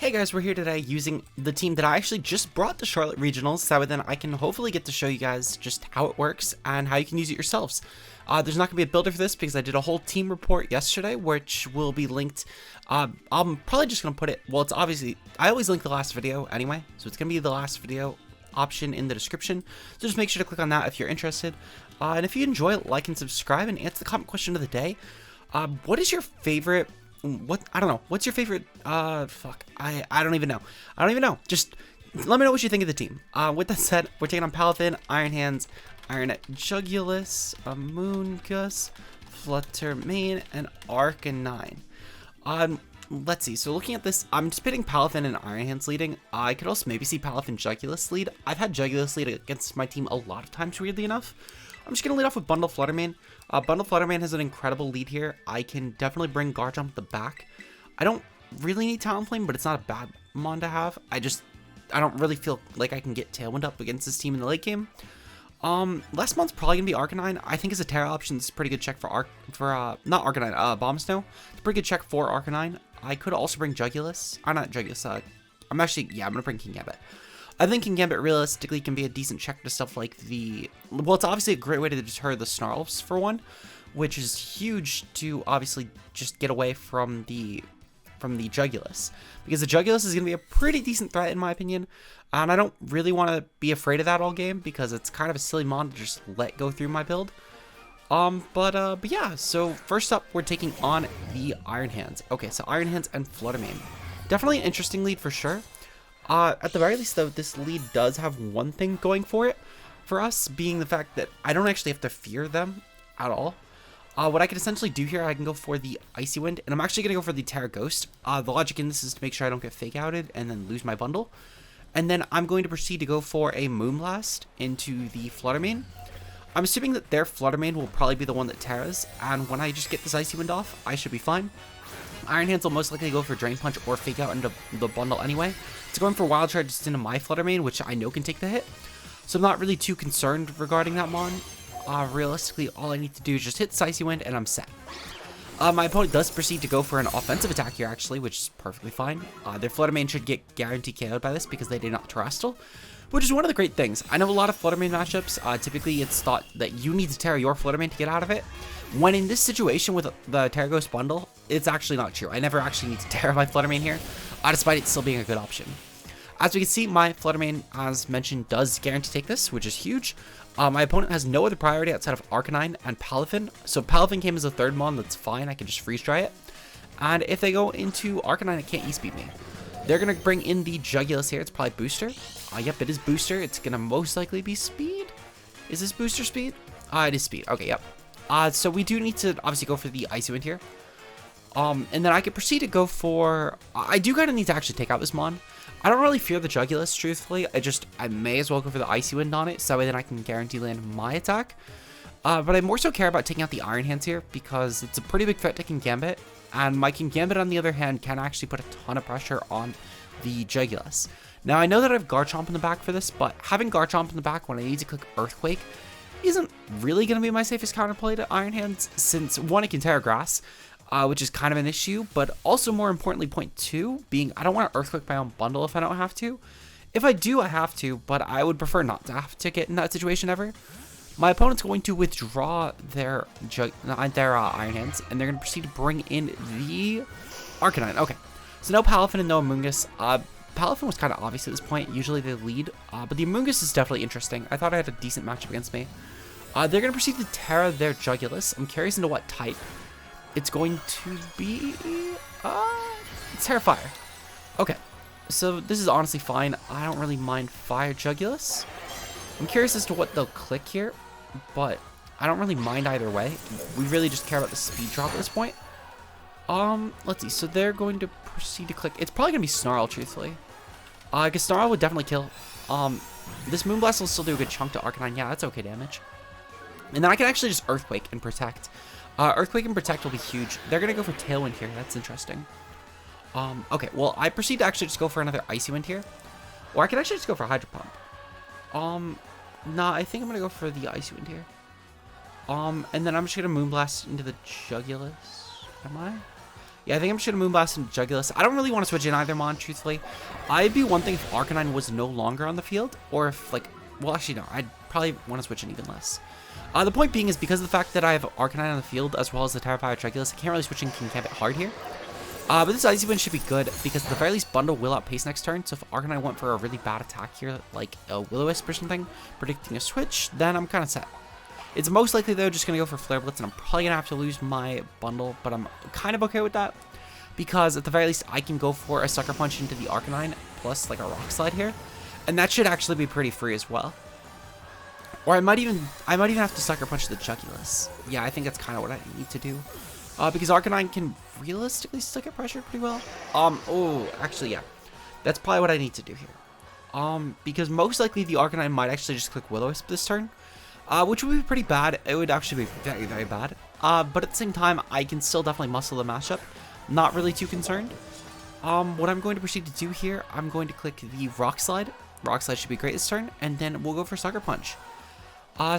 Hey guys, we're here today using the team that I actually just brought to Charlotte Regionals, so then I can hopefully get to show you guys just how it works and how you can use it yourselves. There's not going to be a builder for this because I did a whole team report yesterday, which will be linked. I'm probably just going to put it, well, it's obviously, I always link the last video anyway, so it's going to be the last video option in the description. So just make sure to click on that if you're interested. And if you enjoy it, like and subscribe and answer the comment question of the day. What is your favorite... I don't know. What's your favorite? I don't even know. Just let me know what you think of the team. With that said, we're taking on Palafin, Iron Hands, Iron Jugulis, Amoonguss, Flutter Mane, and Arcanine. Let's see. So looking at this, I'm just pitting Palafin and Iron Hands leading. I could also maybe see Palafin Jugulis lead. I've had Jugulis lead against my team a lot of times, weirdly enough. I'm just going to lead off with Bundle Flutter Mane. Bundle Flutter Mane has an incredible lead here. I can definitely bring Garchomp at the back. I don't really need Talonflame, but it's not a bad mon to have. I don't really feel like I can get Tailwind up against this team in the late game. Last month's probably going to be Arcanine. I think as a Terra option, it's a pretty good check for not Arcanine, Bomb Snow. It's a pretty good check for Arcanine. I could also bring Jugulis. Not Jugulis, I'm going to bring Kingambit. I think Kingambit realistically can be a decent check to stuff like well, it's obviously a great way to deter the Snarls for one, which is huge to obviously just get away from the Jugulis, because the Jugulis is going to be a pretty decent threat in my opinion, and I don't really want to be afraid of that all game because it's kind of a silly mon to just let go through my build. But yeah, so first up we're taking on the Iron Hands. Okay, so Iron Hands and Flutter Mane. Definitely an interesting lead for sure. At the very least, though, this lead does have one thing going for it, for us, being the fact that I don't actually have to fear them at all. What I can essentially do here, I can go for the Icy Wind, and I'm actually going to go for the Terra Ghost. The logic in this is to make sure I don't get fake outed and then lose my bundle. And then I'm going to proceed to go for a Moonblast into the Flutter Mane. I'm assuming that their Flutter Mane will probably be the one that Terras, and when I just get this Icy Wind off, I should be fine. Iron Hands will most likely go for Drain Punch or Fake Out into the bundle anyway. It's going for Wild Charge just into my Flutter Mane, which I know can take the hit. So I'm not really too concerned regarding that mon. Realistically, all I need to do is just hit this Icy Wind and I'm set. My opponent does proceed to go for an offensive attack here actually, which is perfectly fine. Their Flutter Mane should get guaranteed KO'd by this because they did not Terrestrial, which is one of the great things. I know a lot of Flutter Mane matchups, typically it's thought that you need to Terra your Flutter Mane to get out of it. When in this situation with the Terra Ghost bundle, it's actually not true. I never actually need to Terra my Flutter Mane here, despite it still being a good option. As we can see, my Flutter Mane, as mentioned, does guarantee take this, which is huge. My opponent has no other priority outside of Arcanine and Palafin, so Palafin came as a third mon, that's fine, I can just freeze dry it. And if they go into Arcanine, it can't E-Speed me. They're going to bring in the Jugulis here, it's probably Booster. Yep, it is Booster, it's going to most likely be Speed. Is this Booster Speed? It is Speed, okay, yep. So we do need to obviously go for the Icy Wind here. And then I could proceed to go for... I do kind of need to actually take out this mon. I don't really fear the Jugulis, truthfully. I may as well go for the Icy Wind on it, so that way then I can guarantee land my attack. But I more so care about taking out the Iron Hands here, because it's a pretty big threat to Kingambit. And my Kingambit, on the other hand, can actually put a ton of pressure on the Jugulis. Now, I know that I have Garchomp in the back for this, but having Garchomp in the back when I need to click Earthquake isn't really going to be my safest counterplay to Iron Hands, since one, it can Terra Grass, which is kind of an issue, but also more importantly, point two, being I don't want to Earthquake my own bundle if I don't have to. If I do, I have to, but I would prefer not to have to get in that situation ever. My opponent's going to withdraw their Iron Hands, and they're going to proceed to bring in the Arcanine. Okay, so no Palafin and no Amoonguss. Palafin was kind of obvious at this point. Usually they lead, but the Amoonguss is definitely interesting. I thought I had a decent matchup against me. They're going to proceed to Terra their Jugulis. I'm curious into what type. It's going to be... it's Terra Fire. Okay, so this is honestly fine. I don't really mind Fire Jugulis. I'm curious as to what they'll click here, but I don't really mind either way. We really just care about the speed drop at this point. Let's see. So they're going to proceed to click. It's probably going to be Snarl, truthfully. Because Snarl would definitely kill. This Moonblast will still do a good chunk to Arcanine. Yeah, that's okay damage. And then I can actually just Earthquake and Protect. Earthquake and Protect will be huge. They're going to go for Tailwind here. That's interesting. Okay, well, I proceed to actually just go for another Icy Wind here. Or I can actually just go for Hydro Pump. Nah, I think I'm going to go for the Icy Wind here. And then I'm just going to Moonblast into the Jugulis. Am I? Yeah, I think I'm just going to Moonblast into Jugulis. I don't really want to switch in either Mon, truthfully. I'd be one thing if Arcanine was no longer on the field, or if, like, well, actually, no, I'd probably want to switch in even less. The point being is because of the fact that I have Arcanine on the field, as well as the Terrifier Jugulis, I can't really switch in Kingambit hard here. But this Icy Wind should be good, because at the very least, Bundle will outpace next turn, so if Arcanine went for a really bad attack here, like a Will-O-Wisp or something, predicting a switch, then I'm kind of set. It's most likely, though, just going to go for Flare Blitz, and I'm probably going to have to lose my Bundle, but I'm kind of okay with that, because at the very least, I can go for a Sucker Punch into the Arcanine, plus, like, a Rock Slide here, and that should actually be pretty free as well. Or I might even have to Sucker Punch the Jugulis. Yeah, I think that's kind of what I need to do. Because Arcanine can realistically stick at pressure pretty well. Oh, actually, yeah. That's probably what I need to do here. Because most likely the Arcanine might actually just click Will-O-Wisp this turn. Which would be pretty bad. It would actually be very, very bad. But at the same time, I can still definitely muscle the mashup. Not really too concerned. What I'm going to proceed to do here, I'm going to click the Rock Slide. Rock Slide should be great this turn. And then we'll go for Sucker Punch.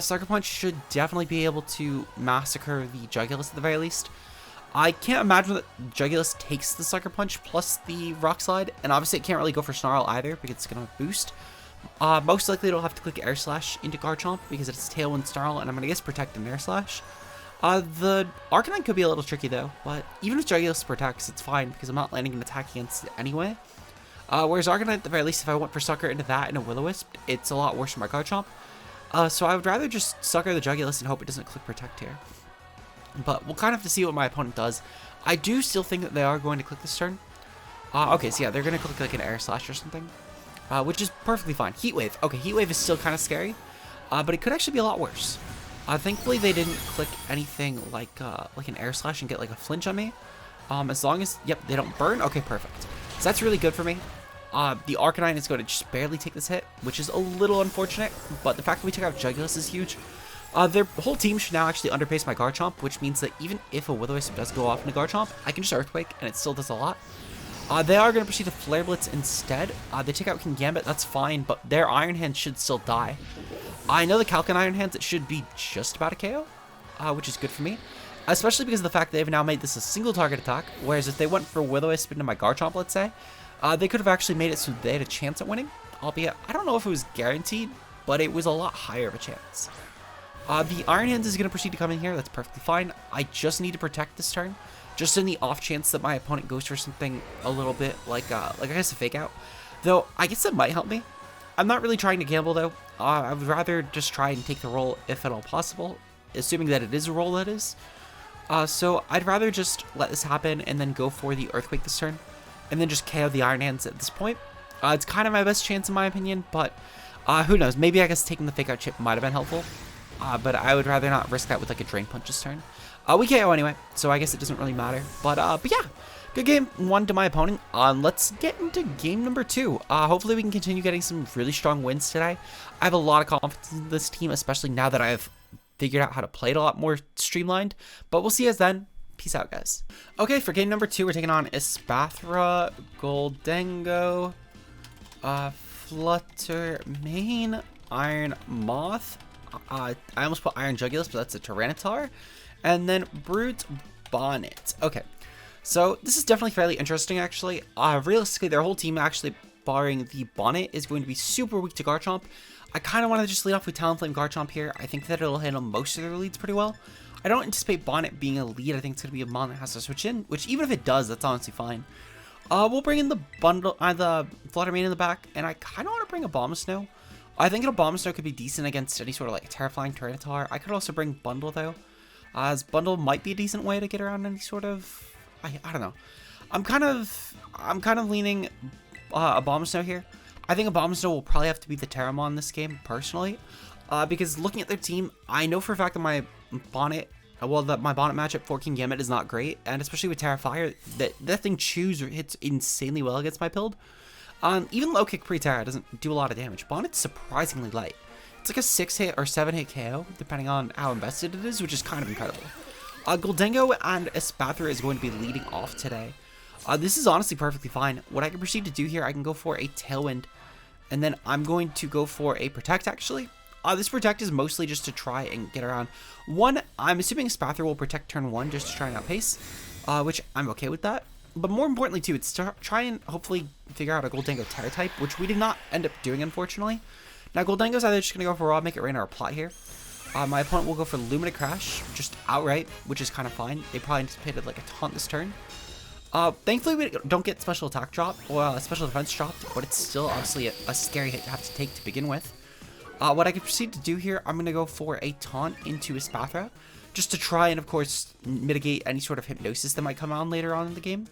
Sucker Punch should definitely be able to massacre the Jugulis at the very least. I can't imagine that Jugulis takes the Sucker Punch plus the Rock Slide, and obviously it can't really go for Snarl either because it's going to boost. Most likely it'll have to click Air Slash into Garchomp because it's Tailwind Snarl, and I'm going to guess Protect and Air Slash. The Arcanine could be a little tricky though, but even if Jugulis protects, it's fine because I'm not landing an attack against it anyway. Whereas Arcanine, at the very least, if I went for Sucker into that and a Will-O-Wisp, it's a lot worse for my Garchomp. So I would rather just Sucker the Jugulis and hope it doesn't click Protect here. But we'll kind of have to see what my opponent does. I do still think that they are going to click this turn. Okay, so yeah, they're going to click like an Air Slash or something. Which is perfectly fine. Heat Wave. Okay, Heat Wave is still kind of scary. But it could actually be a lot worse. Thankfully, they didn't click anything like an Air Slash and get like a flinch on me. As long as, yep, they don't burn. Okay, perfect. So that's really good for me. The Arcanine is going to just barely take this hit, which is a little unfortunate. But the fact that we took out Jugulis is huge. Their whole team should now actually underpace my Garchomp, which means that even if a Will-O-Wisp does go off into Garchomp, I can just Earthquake, and it still does a lot. They are going to proceed to Flare Blitz instead. They take out Kingambit, that's fine, but their Iron Hand should still die. I know the Calcan Iron Hands, it should be just about a KO, which is good for me. Especially because of the fact that they've now made this a single target attack, whereas if they went for Will-O-Wisp into my Garchomp, let's say, they could have actually made it so they had a chance at winning. Albeit, I don't know if it was guaranteed, but it was a lot higher of a chance. The Iron Hands is going to proceed to come in here. That's perfectly fine. I just need to protect this turn, just in the off chance that my opponent goes for something a little bit like I guess a Fake Out. Though, I guess that might help me. I'm not really trying to gamble, though. I would rather just try and take the roll if at all possible, assuming that it is a roll, that is. So I'd rather just let this happen and then go for the Earthquake this turn, and then just KO the Iron Hands at this point. It's kind of my best chance in my opinion, but who knows? Maybe I guess taking the Fake Out chip might have been helpful. But I would rather not risk that with like a Drain Punch this turn. We KO anyway, so I guess it doesn't really matter. But yeah, good game one to my opponent. Let's get into game number 2. Hopefully we can continue getting some really strong wins today. I have a lot of confidence in this team, especially now that I've figured out how to play it a lot more streamlined. But we'll see you guys then. Peace out, guys. Okay, for game number 2, we're taking on Espathra, Goldengo, Flutter Mane, Iron Moth. I almost put Iron Jugulis, but that's a Tyranitar. And then Brute Bonnet. Okay, so this is definitely fairly interesting, actually. Realistically, their whole team, actually, barring the Bonnet, is going to be super weak to Garchomp. I kind of want to just lead off with Talonflame Garchomp here. I think that it'll handle most of their leads pretty well. I don't anticipate Bonnet being a lead. I think it's going to be a Mon that has to switch in, which even if it does, that's honestly fine. We'll bring in the bundle, the Flutter Mane in the back, and I kind of want to bring a Abomasnow. I think a Abomasnow could be decent against any sort of like Terrifying Tyranitar. I could also bring Bundle though, as Bundle might be a decent way to get around any sort of, I don't know. I'm kind of leaning Abomasnow here. I think Abomasnow will probably have to be the Terramon this game personally, because looking at their team, I know for a fact that my Bonnet, my Bonnet matchup for Kingambit is not great, and especially with Terrifier, that thing chews or hits insanely well against my build. Even low kick pre-Terra doesn't do a lot of damage. Bonnet's surprisingly light. It's like a 6-hit or 7-hit KO, depending on how invested it is, which is kind of incredible. Goldengo and Espathra is going to be leading off today. This is honestly perfectly fine. What I can proceed to do here, I can go for a Tailwind, and then I'm going to go for a Protect, actually. This Protect is mostly just to try and get around. One, I'm assuming Espathra will Protect turn 1 just to try and outpace. which I'm okay with that. But more importantly, too, it's to try and hopefully figure out a Goldango Terra type, which we did not end up doing, unfortunately. Now, Goldango's either just going to go for Raw, Make It Rain, or Plot here. My opponent will go for Lumina Crash, just outright, which is kind of fine. They probably anticipated like a taunt this turn. Thankfully, we don't get special attack drop or special defense dropped, but it's still obviously a scary hit to have to take to begin with. What I can proceed to do here, I'm going to go for a taunt into Espathra, just to try and, of course, mitigate any sort of hypnosis that might come on later on in the game.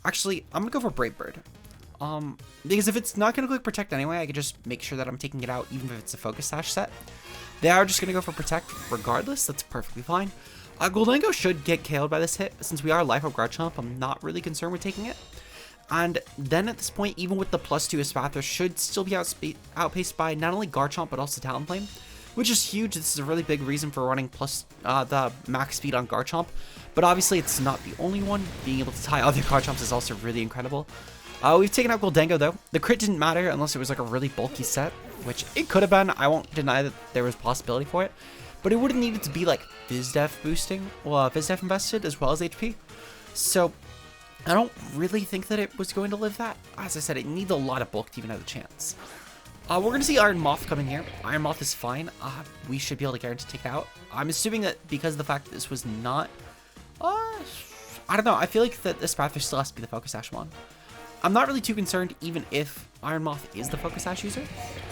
Actually, I'm going to go for Brave Bird. Because if it's not going to click Protect anyway, I can just make sure that I'm taking it out even if it's a Focus Sash set. They are just going to go for Protect regardless. That's perfectly fine. Goldango should get KO'd by this hit. Since we are Life Up Garchomp, I'm not really concerned with taking it. And then at this point, even with the +2, Espathra should still be outpaced by not only Garchomp, but also Talonflame, which is huge. This is a really big reason for running the max speed on Garchomp. But obviously, it's not the only one. Being able to tie other Garchomps is also really incredible. We've taken out Goldango, though. The crit didn't matter unless it was like a really bulky set, which it could have been. I won't deny that there was possibility for it. But it would have needed to be like Vizdef boosting, well, Vizdef invested as well as HP. So I don't really think that it was going to live that. As I said, it needs a lot of bulk to even have a chance. We're going to see Iron Moth coming here. Iron Moth is fine. We should be able to guarantee to take it out. I'm assuming that because of the fact that this was not... I don't know. I feel like that this Espathra still has to be the Focus Sash one. I'm not really too concerned even if Iron Moth is the Focus Sash user.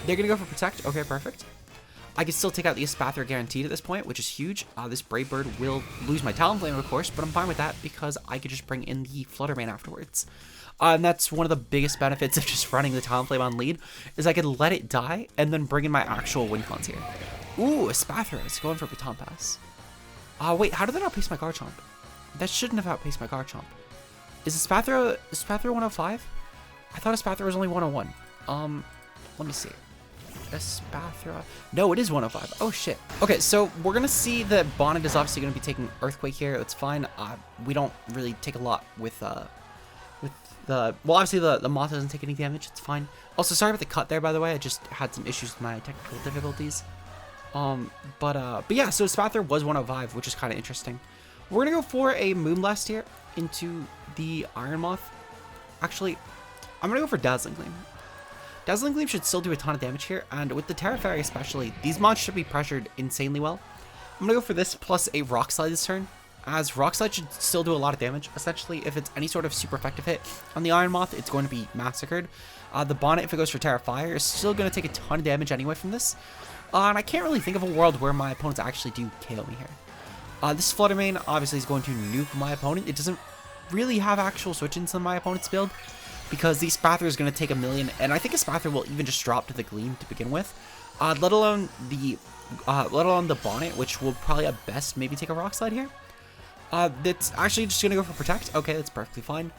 They're going to go for Protect. Okay, perfect. I can still take out the Espathra guaranteed at this point, which is huge. This Brave Bird will lose my Talonflame, of course, but I'm fine with that because I could just bring in the Flutter Mane afterwards. And that's one of the biggest benefits of just running the Talonflame on lead, is I can let it die and then bring in my actual win cons here. Ooh, Espathra is going for Baton Pass. Wait, how did that outpace my Garchomp? That shouldn't have outpaced my Garchomp. Is Espathra 105? I thought Espathra was only 101. Let me see. Espathra. No, it is 105. Oh, shit. Okay, so we're going to see that Bonnet is obviously going to be taking Earthquake here. It's fine. We don't really take a lot with the... Well, obviously, the Moth doesn't take any damage. It's fine. Also, sorry about the cut there, by the way. I just had some issues with my technical difficulties. But yeah, so Espathra was 105, which is kind of interesting. We're going to go for a Moonblast here into the Iron Moth. Actually, I'm going to go for Dazzling Gleam. Dazzling Gleam should still do a ton of damage here, and with the Terra Fairy especially, these mods should be pressured insanely well. I'm going to go for this plus a Rock Slide this turn, as Rock Slide should still do a lot of damage. Essentially, if it's any sort of super effective hit on the Iron Moth, it's going to be massacred. The Bonnet, if it goes for Terra Fire, is still going to take a ton of damage anyway from this. And I can't really think of a world where my opponents actually do KO me here. This Flutter Mane obviously is going to nuke my opponent. It doesn't really have actual switch-ins on my opponent's build, because the Espathra is going to take a million, and I think Espathra will even just drop to the Gleam to begin with, let alone the Bonnet, which will probably at best maybe take a Rock Slide here. That's actually just going to go for Protect. Okay, that's perfectly fine.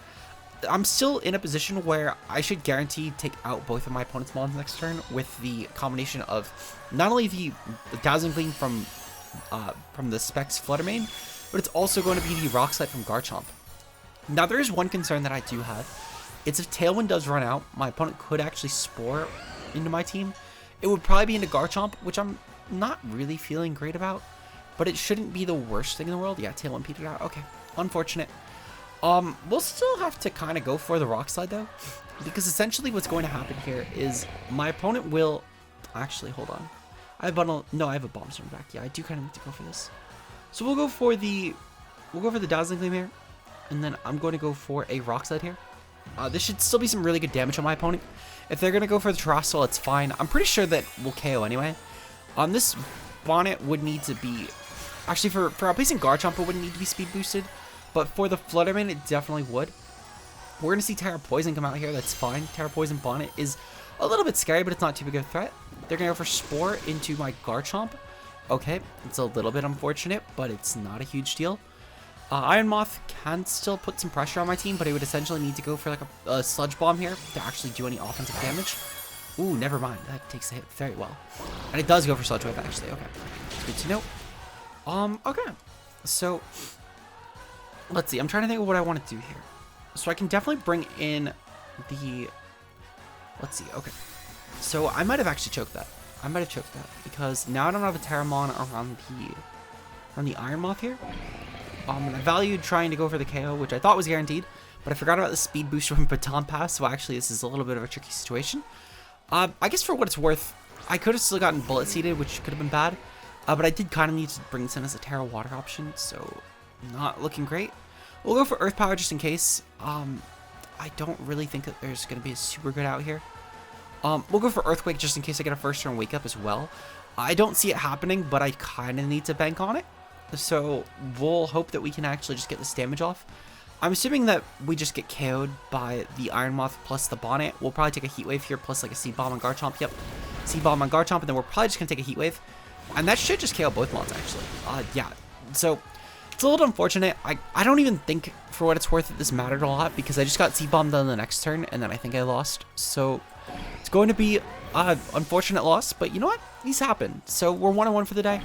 I'm still in a position where I should guarantee take out both of my opponent's mons next turn with the combination of not only the Dazzling Gleam from the Specs Flutter Mane, but it's also going to be the Rock Slide from Garchomp. Now, there is one concern that I do have. It's if Tailwind does run out, my opponent could actually Spore into my team. It would probably be into Garchomp, which I'm not really feeling great about, but it shouldn't be the worst thing in the world. Yeah, Tailwind petered out. Okay, unfortunate. We'll still have to kind of go for the Rock Slide, though, because essentially what's going to happen here is my opponent will... Actually, hold on. I have a Bomb Storm back. Yeah, I do kind of need to go for this. So we'll go for the Dazzling Gleam here, and then I'm going to go for a Rock Slide here. This should still be some really good damage on my opponent. If they're going to go for the Terrestrial, it's fine. I'm pretty sure that we'll KO anyway. This Bonnet would need to be... Actually, for outpacing Garchomp, it wouldn't need to be speed boosted. But for the Flutter Mane, it definitely would. We're going to see Terra Poison come out here. That's fine. Terra Poison Bonnet is a little bit scary, but it's not too big of a threat. They're going to go for Spore into my Garchomp. Okay, it's a little bit unfortunate, but it's not a huge deal. Iron Moth can still put some pressure on my team, but it would essentially need to go for like a Sludge Bomb here to actually do any offensive damage. Ooh, never mind. That takes the hit very well. And it does go for Sludge Wave, actually. Okay, good to know. Okay. So, let's see. I'm trying to think of what I want to do here. So I can definitely bring in the... Let's see. Okay. So I might have actually choked that. I might have choked that because now I don't have a Terramon around the Iron Moth here. And I valued trying to go for the KO, which I thought was guaranteed, but I forgot about the speed boost from Baton Pass, so actually this is a little bit of a tricky situation. I guess for what it's worth, I could have still gotten Bullet Seeded, which could have been bad, but I did kind of need to bring this in as a Terra Water option, so not looking great. We'll go for Earth Power just in case. I don't really think that there's going to be a super good out here. We'll go for Earthquake just in case I get a first turn Wake Up as well. I don't see it happening, but I kind of need to bank on it. So we'll hope that we can actually just get this damage off. I'm assuming that we just get KO'd by the Iron Moth plus the Bonnet. We'll probably take a Heat Wave here plus like a Seed Bomb on Garchomp. Yep, Seed Bomb on Garchomp, and then we're probably just going to take a Heat Wave. And that should just KO both mons, actually. Yeah, so it's a little unfortunate. I don't even think, for what it's worth, that this mattered a lot because I just got Seed Bombed on the next turn, and then I think I lost. So it's going to be an unfortunate loss, but you know what? These happen. So we're 1-1 for the day.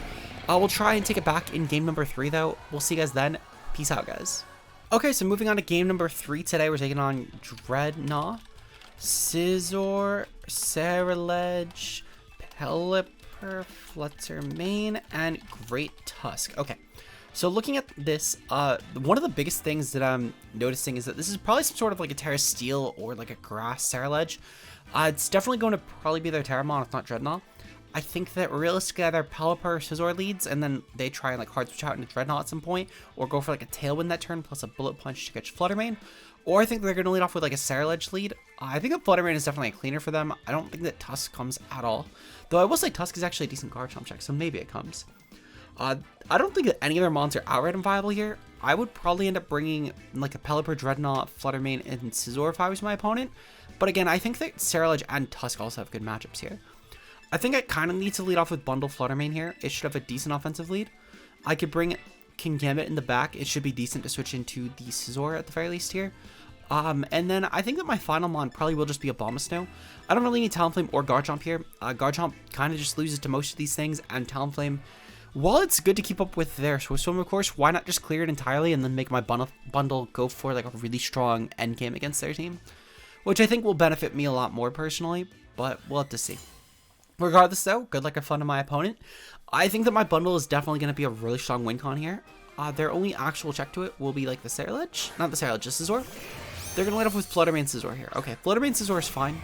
We'll try and take it back in game number 3, though. We'll see you guys then. Peace out, guys. Okay, so moving on to game number 3 today, we're taking on Dreadnought, Scizor, Ceruledge, Pelipper, Flutter Mane, and Great Tusk. Okay, so looking at this, one of the biggest things that I'm noticing is that this is probably some sort of like a Terra Steel or like a Grass Ceruledge. It's definitely going to probably be their Terramon, if not Dreadnought. I think that realistically either Pelipper or Scizor leads, and then they try and like hard switch out into Dreadnought at some point, or go for like a Tailwind that turn plus a Bullet Punch to catch Flutter Mane. Or I think they're going to lead off with like a Ceruledge lead. I think that Flutter Mane is definitely a cleaner for them. I don't think that Tusk comes at all. Though I will say Tusk is actually a decent Garchomp check, so maybe it comes. I don't think that any of their mons are outright unviable here. I would probably end up bringing like a Pelipper, Dreadnought, Flutter Mane, and Scizor if I was my opponent. But again, I think that Ceruledge and Tusk also have good matchups here. I think I kind of need to lead off with Bundle Flutter Mane here. It should have a decent offensive lead. I could bring Kingambit in the back. It should be decent to switch into the Scizor at the very least here. And then I think that my final mon probably will just be a Abomasnow. I don't really need Talonflame or Garchomp here. Garchomp kind of just loses to most of these things, and Talonflame, while it's good to keep up with their Swift Swim, of course, why not just clear it entirely and then make my bundle go for like a really strong endgame against their team? Which I think will benefit me a lot more personally, but we'll have to see. Regardless though, good luck and fun to my opponent. I think that my bundle is definitely going to be a really strong win con here. Their only actual check to it will be like the Ceruledge. Not the Ceruledge, just Scizor. They're going to lead off with Flutter Mane Scizor here. Okay, Flutter Mane Scizor is fine.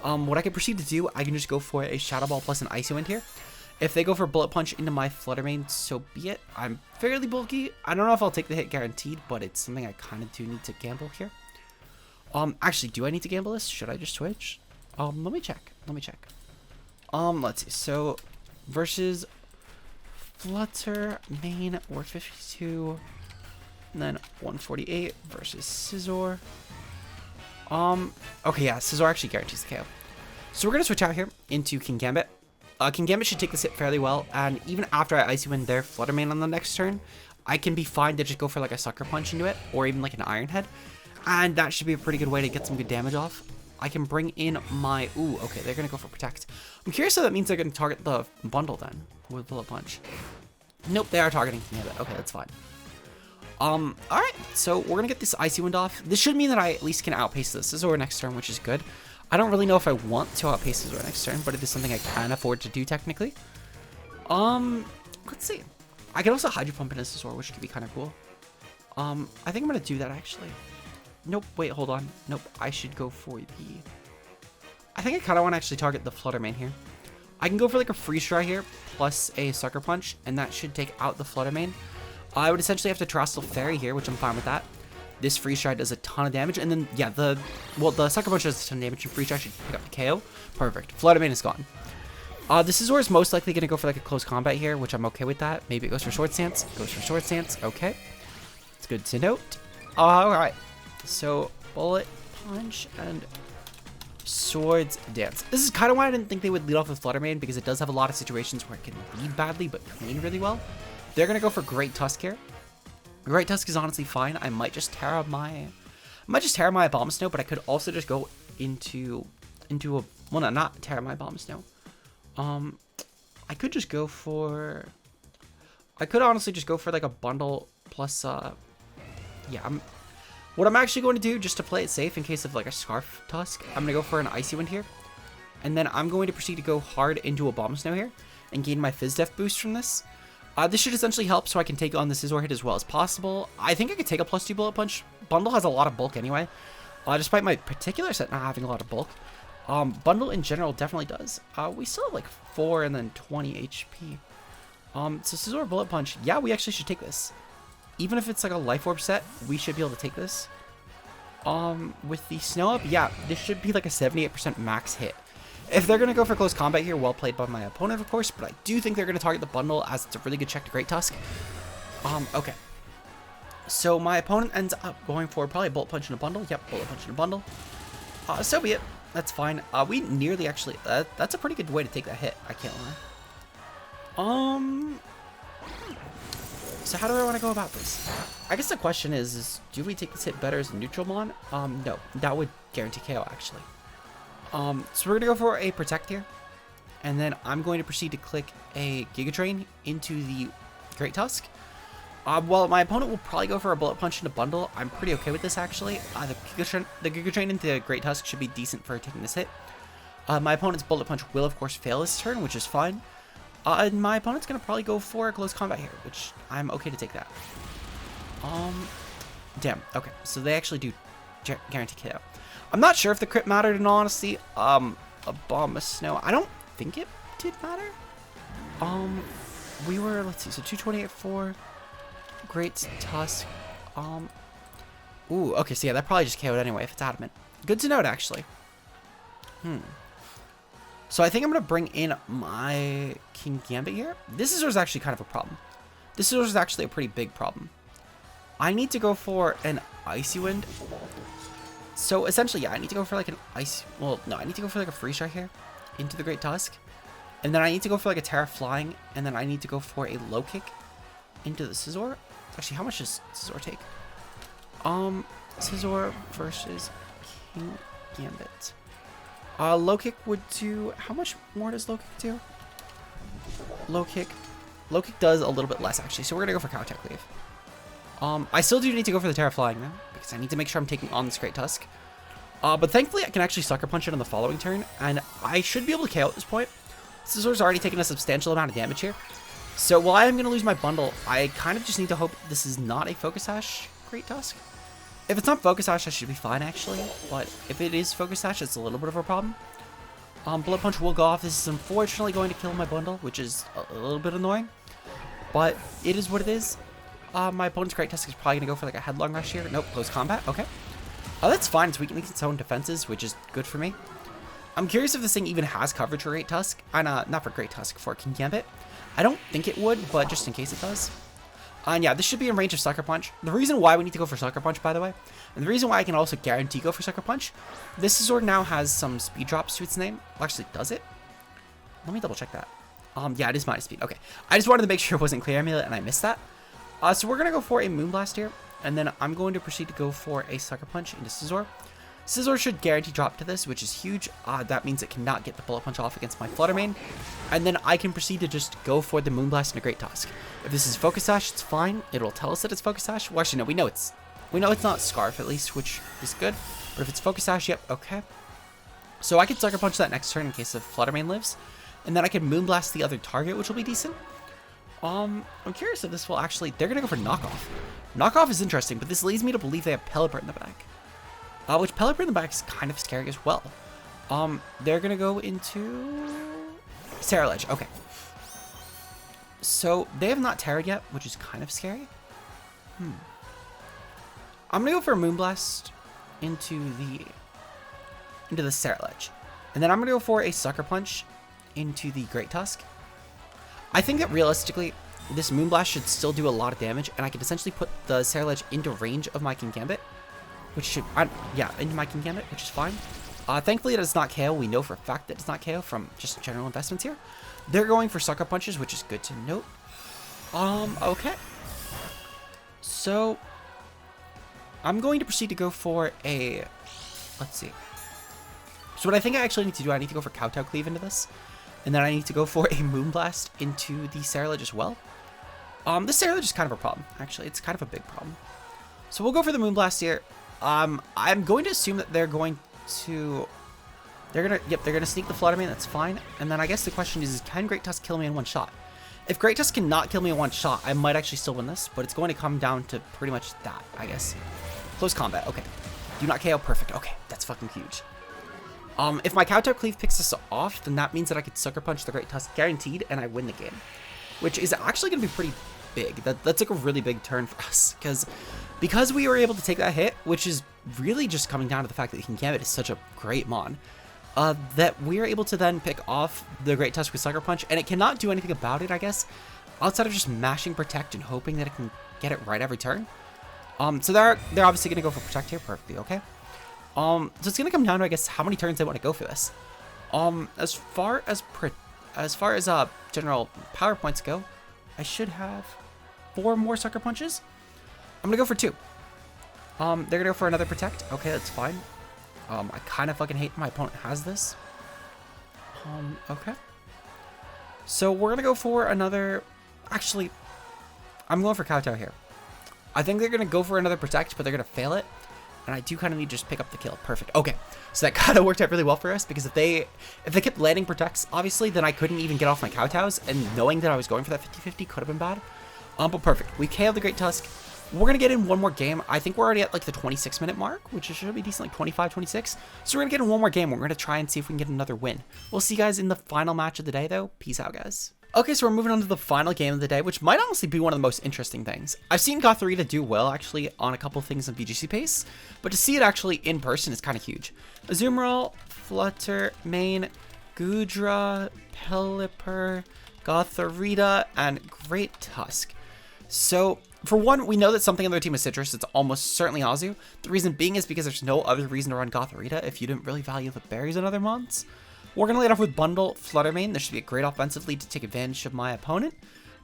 What I can proceed to do, I can just go for a Shadow Ball plus an Icy Wind here. If they go for Bullet Punch into my Flutter Mane, so be it. I'm fairly bulky. I don't know if I'll take the hit guaranteed, but it's something I kind of do need to gamble here. Actually, do I need to gamble this? Should I just switch? Let me check. Let's see. So, versus Flutter Mane, 452, and then 148 versus Scizor. Okay, yeah, Scizor actually guarantees the KO. So we're gonna switch out here into Kingambit. Kingambit should take this hit fairly well, and even after I Icy Wind their Flutter Mane on the next turn, I can be fine to just go for like a Sucker Punch into it, or even like an Iron Head, and that should be a pretty good way to get some good damage off. I can bring in my... Ooh, okay, they're going to go for Protect. I'm curious if that means they're going to target the bundle then with Bullet Punch. Nope, they are targeting Kingambit. Okay, that's fine. Alright, so we're going to get this Icy Wind off. This should mean that I at least can outpace this Scizor next turn, which is good. I don't really know if I want to outpace Scizor next turn, but it is something I can afford to do technically. Let's see. I can also Hydro Pump in a Scizor, which could be kind of cool. I think I'm going to do that actually. Nope, wait, hold on. Nope, I should go for the... I think I kind of want to actually target the Flutter Mane here. I can go for like a Freeze Dry here, plus a Sucker Punch, and that should take out the Flutter Mane. I would essentially have to Terrestrial Fairy here, which I'm fine with that. This Freeze Dry does a ton of damage, and then, yeah, the Sucker Punch does a ton of damage, and Freeze Dry should pick up the KO. Perfect. Flutter Mane is gone. This is where it's most likely going to go for like a close combat here, which I'm okay with that. Maybe it goes for Sword Stance. Goes for Sword Stance. Okay. It's good to note. Alright. So, Bullet Punch and Swords Dance. This is kind of why I didn't think they would lead off with Flutter Mane, because it does have a lot of situations where it can lead badly, but clean really well. They're going to go for Great Tusk here. Great Tusk is honestly fine. I might just Terra my Abomasnow, but I could also just go into a... Well, no, not Terra my Abomasnow. I could just go for... I could honestly just go for like a bundle plus, yeah, what I'm actually going to do, just to play it safe in case of like a Scarf Tusk, I'm going to go for an Icy Wind here. And then I'm going to proceed to go hard into a Abomasnow here and gain my Fizz Def boost from this. This should essentially help so I can take on the Scizor hit as well as possible. I think I could take a +2 Bullet Punch. Bundle has a lot of bulk anyway, despite my particular set not having a lot of bulk. Bundle in general definitely does. We still have like 4 and then 20 HP. So Scizor Bullet Punch, yeah, we actually should take this. Even if it's like a Life Orb set, we should be able to take this. With the Snow Up, yeah, this should be like a 78% max hit. If they're going to go for close combat here, well played by my opponent, of course, but I do think they're going to target the bundle as it's a really good check to Great Tusk. Okay. So my opponent ends up going for probably a Bullet Punch in a bundle. Yep, Bullet Punch in a bundle. So be it. That's fine. We nearly actually, that's a pretty good way to take that hit, I can't lie. So how do I want to go about this? I guess the question is do we take this hit better as a neutral mon? No, that would guarantee KO actually. So we're going to go for a Protect here. And then I'm going to proceed to click a Giga Drain into the Great Tusk. Well, my opponent will probably go for a Bullet Punch in a bundle. I'm pretty okay with this actually. The Giga Drain into the Great Tusk should be decent for taking this hit. My opponent's Bullet Punch will of course fail this turn, which is fine. And my opponent's going to probably go for a close combat here, which I'm okay to take that. Damn. Okay, so they actually do guarantee KO. I'm not sure if the crit mattered in all honesty. A Bomb of Snow. I don't think it did matter. We were, let's see, so 228 for Great Tusk. Ooh, okay, so yeah, that probably just KO'd anyway if it's adamant. Good to note, actually. So I think I'm going to bring in my Kingambit here. This is actually kind of a problem. This is actually a pretty big problem. I need to go for an Icy Wind. So essentially, yeah, I need to go for like an Ice... Well, no, I need to go for like a Freeze Dry here into the Great Tusk. And then I need to go for like a Terra Flying. And then I need to go for a Low Kick into the Scizor. Actually, how much does Scizor take? Scizor versus Kingambit. Low Kick would do... How much more does Low Kick do? Low Kick does a little bit less, actually. So we're going to go for Cow Tech Leave. I still do need to go for the Terra Flying, though, because I need to make sure I'm taking on this Great Tusk. But thankfully, I can actually Sucker Punch it on the following turn, and I should be able to KO at this point. Scizor's already taken a substantial amount of damage here. So while I am going to lose my bundle, I kind of just need to hope this is not a Focus Sash Great Tusk. If it's not Focus Sash, I should be fine, actually. But if it is Focus Sash, it's a little bit of a problem. Bullet Punch will go off. This is unfortunately going to kill my bundle, which is a little bit annoying. But it is what it is. My opponent's Great Tusk is probably going to go for like a Headlong Rush here. Nope, close combat. Okay. That's fine. It's weakening its own defenses, which is good for me. I'm curious if this thing even has coverage for Great Tusk. Not for Great Tusk, for Kingambit. I don't think it would, but just in case it does. And yeah, this should be in range of Sucker Punch. The reason why we need to go for Sucker Punch, by the way, and the reason why I can also guarantee go for Sucker Punch, this Scizor now has some speed drops to its name. Well, actually, does it? Let me double check that. Yeah, it is minus speed. Okay. I just wanted to make sure it wasn't Clear Amulet, and I missed that. So we're going to go for a Moonblast here, and then I'm going to proceed to go for a Sucker Punch into Scizor. Scizor should guarantee drop to this, which is huge. That means it cannot get the Bullet Punch off against my Flutter Mane. And then I can proceed to just go for the Moonblast and a Great Tusk. If this is Focus Sash, it's fine. It'll tell us that it's Focus Sash. Well, actually, no, we know it's not Scarf at least, which is good. But if it's Focus Sash, yep, okay. So I can Sucker Punch that next turn in case the Flutter Mane lives. And then I can Moonblast the other target, which will be decent. I'm curious if this will actually... They're going to go for Knockoff. Knockoff is interesting, but this leads me to believe they have Pelipper in the back. Which Pelipper in the back is kind of scary as well. They're going to go into... Ledge. Okay. So, they have not Terra yet, which is kind of scary. I'm going to go for a Moonblast into the Ledge. And then I'm going to go for a Sucker Punch into the Great Tusk. I think that realistically, this Moonblast should still do a lot of damage, and I can essentially put the Ledge into range of my Kingambit. Which should, yeah, into my Kingambit, which is fine. Thankfully, it does not KO. We know for a fact that it's not KO from just general investments here. They're going for Sucker Punches, which is good to note. Okay. So, I'm going to proceed to go for a, let's see. So what I think I actually need to do, I need to go for Kowtow Cleave into this. And then I need to go for a Moonblast into the Ledge as well. This Ledge is kind of a problem, actually. It's kind of a big problem. So we'll go for the Moonblast here. I'm going to assume that they're going to sneak the Flutter Mane, that's fine. And then I guess the question is can Great Tusk kill me in one shot? If Great Tusk cannot kill me in one shot, I might actually still win this, but it's going to come down to pretty much that, I guess. Close combat, okay. Do not KO, perfect. Okay, that's fucking huge. If my Cow-type Cleave picks this off, then that means that I could Sucker Punch the Great Tusk guaranteed, and I win the game. Which is actually going to be pretty big. That's like a really big turn for us, because we were able to take that hit, which is really just coming down to the fact that Kingambit is such a great mon, that we are able to then pick off the Great Tusk with Sucker Punch, and it cannot do anything about it, I guess, outside of just mashing Protect and hoping that it can get it right every turn. So they're obviously going to go for Protect here, perfectly, okay? So it's going to come down to, I guess, how many turns they want to go for this. As far as general power points go, I should have 4 more Sucker Punches. I'm going to go for 2. They're going to go for another Protect. Okay, that's fine. I kind of fucking hate my opponent has this. Okay. So we're going to go for another... Actually, I'm going for Kowtow here. I think they're going to go for another Protect, but they're going to fail it. And I do kind of need to just pick up the kill. Perfect. Okay. So that kind of worked out really well for us, because if they kept landing Protects, obviously, then I couldn't even get off my Kowtows, and knowing that I was going for that 50-50 could have been bad. But perfect. We KO'd the Great Tusk. We're going to get in one more game. I think we're already at like the 26-minute mark, which should be decent, like 25, 26. So we're going to get in one more game. We're going to try and see if we can get another win. We'll see you guys in the final match of the day, though. Peace out, guys. Okay, so we're moving on to the final game of the day, which might honestly be one of the most interesting things. I've seen Gothorita do well, actually, on a couple things on VGC pace, but to see it actually in person is kind of huge. Azumarill, Flutter Mane, Goodra, Pelipper, Gothorita, and Great Tusk. So, for one, we know that something on their team is Citrus. It's almost certainly Azu. The reason being is because there's no other reason to run Gothorita if you didn't really value the berries and other mons. We're going to lead off with Bundle Flutter Mane. This should be a great offensive lead to take advantage of my opponent.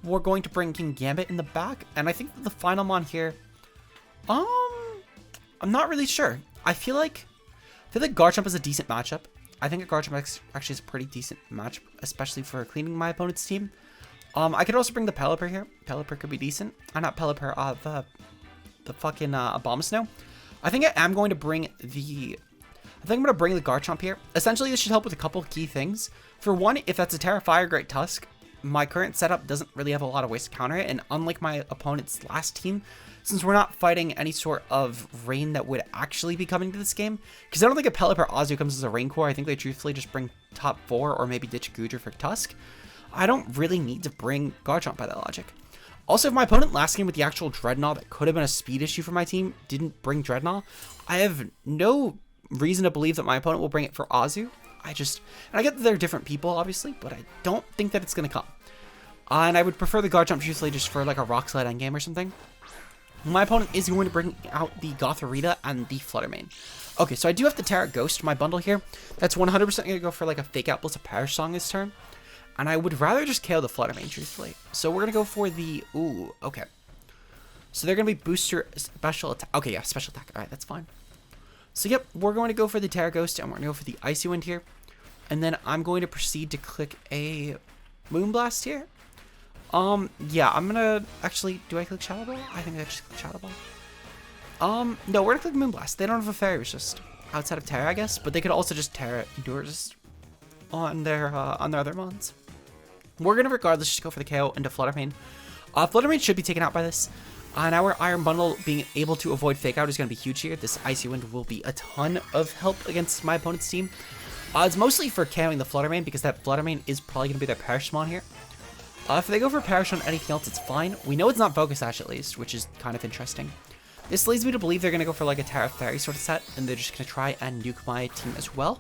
We're going to bring Kingambit in the back. And I think the final mon here... I'm not really sure. I feel like Garchomp is a decent matchup. I think a Garchomp actually is a pretty decent matchup, especially for cleaning my opponent's team. I could also bring the Pelipper here. Pelipper could be decent. Not Pelipper, the fucking Abomasnow. I think I am going to bring the... I think I'm going to bring the Garchomp here. Essentially, this should help with a couple of key things. For one, if that's a Terra Fire Great Tusk, my current setup doesn't really have a lot of ways to counter it. And unlike my opponent's last team, since we're not fighting any sort of rain that would actually be coming to this game, because I don't think a Pelipper Azu comes as a rain core. I think they truthfully just bring top 4 or maybe ditch Goodra for Tusk. I don't really need to bring Garchomp by that logic. Also, if my opponent last game with the actual Dreadnought that could have been a speed issue for my team didn't bring Dreadnought, I have no reason to believe that my opponent will bring it for Azu. And I get that they're different people, obviously, but I don't think that it's going to come. And I would prefer the Garchomp truthfully just for like a Rock Slide endgame or something. My opponent is going to bring out the Gothorita and the Flutter Mane. Okay, so I do have the Terra Ghost, my bundle here. That's 100% going to go for like a Fake Out plus a Perish Song this turn. And I would rather just KO the Flutter Mane, truthfully. So we're going to go for the... Ooh, okay. So they're going to be Booster Special Attack. Okay, yeah, Special Attack. All right, that's fine. So, yep, we're going to go for the Terra Ghost, and we're going to go for the Icy Wind here. And then I'm going to proceed to click a Moonblast here. Yeah, I'm going to... Actually, do I click Shadow Ball? I think I just click Shadow Ball. No, we're going to click Moonblast. They don't have a Fairy Resist outside of Terra, I guess. But they could also just Terra Endure Resist on their other mons. We're going to regardless just go for the KO into Flutter Mane. Flutter Mane should be taken out by this. And our Iron Bundle being able to avoid Fake Out is going to be huge here. This Icy Wind will be a ton of help against my opponent's team. It's mostly for KOing the Flutter Mane, because that Flutter Mane is probably going to be their Perish Mon here. If they go for Perish on anything else, it's fine. We know it's not Focus Sash at least, which is kind of interesting. This leads me to believe they're going to go for like a Terra Fairy sort of set, and they're just going to try and nuke my team as well.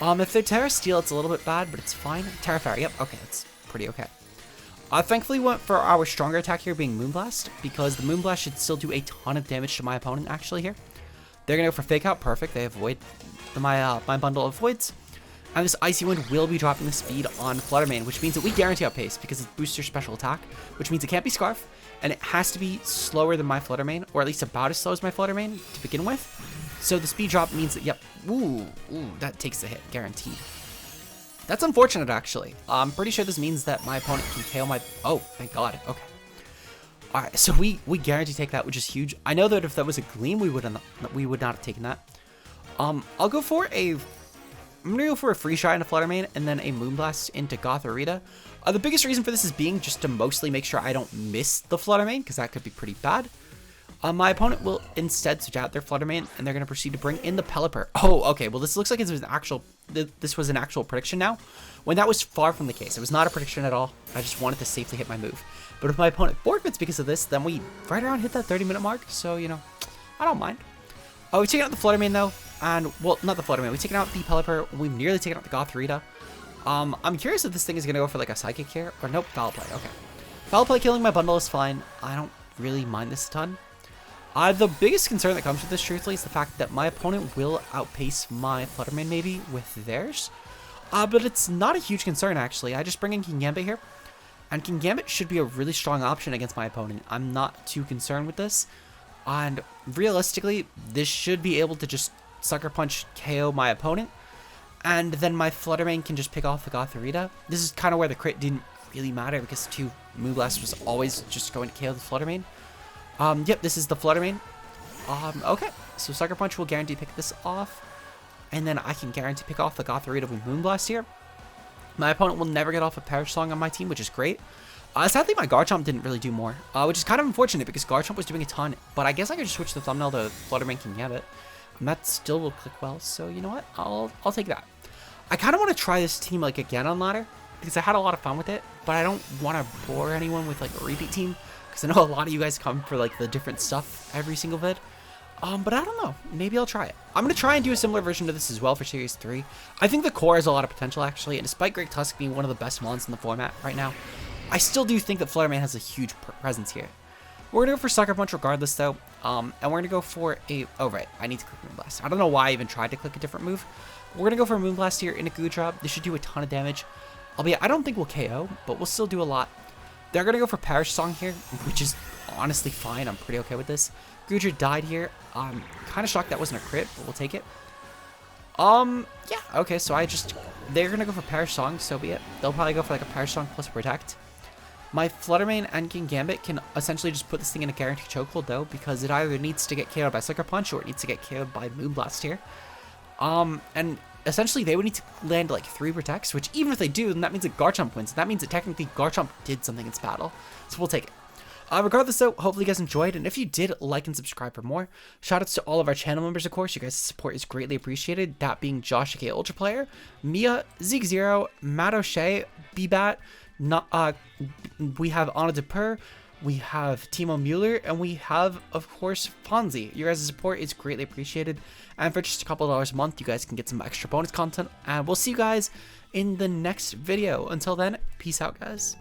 If they're Terra Steel, it's a little bit bad, but it's fine. Terra Fairy, yep, okay, that's pretty okay. Thankfully went for our stronger attack here being Moonblast, because the Moonblast should still do a ton of damage to my opponent actually here. They're going to go for Fake Out, perfect, they avoid, my bundle avoids. And this Icy Wind will be dropping the speed on Flutter Mane, which means that we guarantee outpace because it's booster special attack, which means it can't be Scarf, and it has to be slower than my Flutter Mane, or at least about as slow as my Flutter Mane to begin with. So the speed drop means that, yep, ooh, that takes the hit, guaranteed. That's unfortunate, actually. I'm pretty sure this means that my opponent can KO my... Oh, thank God. Okay. All right, so we guarantee take that, which is huge. I know that if that was a Gleam, we would not have taken that. I'll go for a I'm going to go for a Free Shot into Flutter Mane and then a Moonblast into Gothorita. The biggest reason for this is being just to mostly make sure I don't miss the Flutter Mane, because that could be pretty bad. My opponent will instead switch out their Flutter Mane, and they're going to proceed to bring in the Pelipper. Oh, okay. Well, this looks like this was an actual prediction now, when that was far from the case. It was not a prediction at all. I just wanted to safely hit my move. But if my opponent forfeits because of this, then we right around hit that 30-minute mark. So, you know, I don't mind. We've taken out the Flutter Mane, though. And, well, not the Flutter Mane. We've taken out the Pelipper. We've nearly taken out the Gothorita. I'm curious if this thing is going to go for, like, a Psychic here. Or, nope, Foul Play. Okay. Foul Play killing my bundle is fine. I don't really mind this a ton. The biggest concern that comes with this, truthfully, is the fact that my opponent will outpace my Flutter Mane, maybe, with theirs. But it's not a huge concern, actually. I just bring in Kingambit here. And Kingambit should be a really strong option against my opponent. I'm not too concerned with this. And realistically, this should be able to just Sucker Punch KO my opponent. And then my Flutter Mane can just pick off the Gothorita. This is kind of where the crit didn't really matter, because 2 Moonblast was always just going to KO the Flutter Mane. Yep, this is the Flutter Mane. Okay, so Sucker Punch will guarantee pick this off. And then I can guarantee pick off the Gothorita with Moonblast here. My opponent will never get off a Perish Song on my team, which is great. Sadly, my Garchomp didn't really do more, which is kind of unfortunate because Garchomp was doing a ton. But I guess I could just switch the thumbnail to Flutter Mane Kingambit, and that still will click well. So you know what? I'll take that. I kind of want to try this team like again on ladder because I had a lot of fun with it, but I don't want to bore anyone with like a repeat team because I know a lot of you guys come for like the different stuff every single vid. But I don't know. Maybe I'll try it. I'm going to try and do a similar version to this as well for Series 3. I think the core has a lot of potential, actually. And despite Great Tusk being one of the best ones in the format right now, I still do think that Flutter Mane has a huge presence here. We're going to go for Sucker Punch regardless, though. And we're going to go for a... Oh, right. I need to click Moonblast. I don't know why I even tried to click a different move. We're going to go for a Moonblast here in a Goodra. This should do a ton of damage. Albeit, I don't think we'll KO, but we'll still do a lot. They're going to go for Perish Song here, which is honestly fine. I'm pretty okay with this. Goodra died here. I'm kind of shocked that wasn't a crit, but we'll take it. Yeah, okay, so they're going to go for Perish Song, so be it. They'll probably go for like a Perish Song plus Protect. My Flutter Mane and Kingambit can essentially just put this thing in a guaranteed chokehold, though, because it either needs to get KO'd by Sucker Punch or it needs to get KO'd by Moonblast here. And essentially they would need to land like 3 Protects, which even if they do, then that means that Garchomp wins. That means that technically Garchomp did something in this battle, so we'll take it. Regardless, though, hopefully you guys enjoyed, and if you did, like and subscribe for more. Shoutouts to all of our channel members, of course. You guys' support is greatly appreciated. That being Josh, aka Ultra Player, Mia, Zeke Zero, Matt O'Shea, Bbat, we have Anna DePer, we have Timo Mueller, and we have, of course, Fonzie. Your guys' support is greatly appreciated, and for just a couple of dollars a month, you guys can get some extra bonus content, and we'll see you guys in the next video. Until then, peace out, guys.